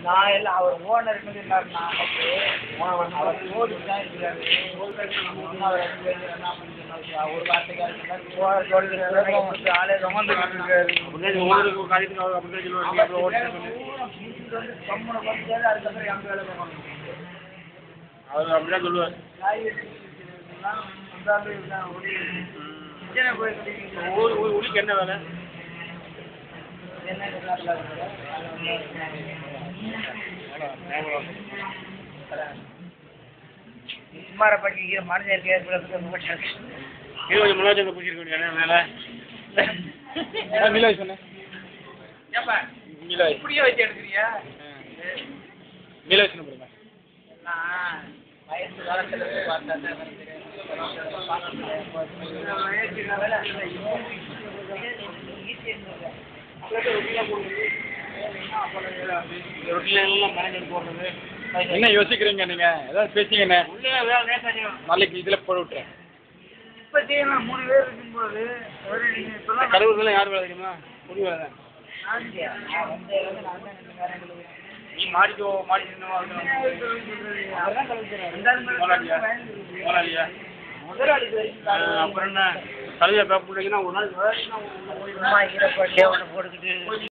நான் எல்லாம் அவர் ஓனர் இருந்தாருன்னா அவர் ஓடு தான் இருக்கிறாரு. ஒரு வார்த்தைக்கு ஆளே கம்மனை பார்த்து அதுக்கப்புறம் எங்க வேலை பார்க்கணும். அவர் அப்படிதான் சொல்லுவார். உளிக்கு என்ன வேலை? சுமார பண்ணிக்கிற மனிதருக்கு ஏற்படுறது கொஞ்சம் முன்னாடி பூச்சிருக்க வேண்டிய வேலை மிலாய் சொன்னேன். மிலாய் இப்படியே வச்சு எடுக்கிறியா? மிலாய் சொன்ன போடுங்க. வயசு காலத்துல என்ன யோசிக்கிறீங்க நீங்க? ஏதாவது பேசிங்கண்ணே. நாளைக்கு இதுல போட விட்டுறேன். இப்ப செய்யலாம் 3 பேர் இருக்கும்போது கடவுள் வேலை யார் வேலை தெரியுமா? புது வேலை தான். நீ மாடிக்கோ மாடி முதலாளி அப்புறம் என்ன கழுவியா பேப்பர் போட்டீங்கன்னா ஒரு நாள் போட்டுக்கிட்டு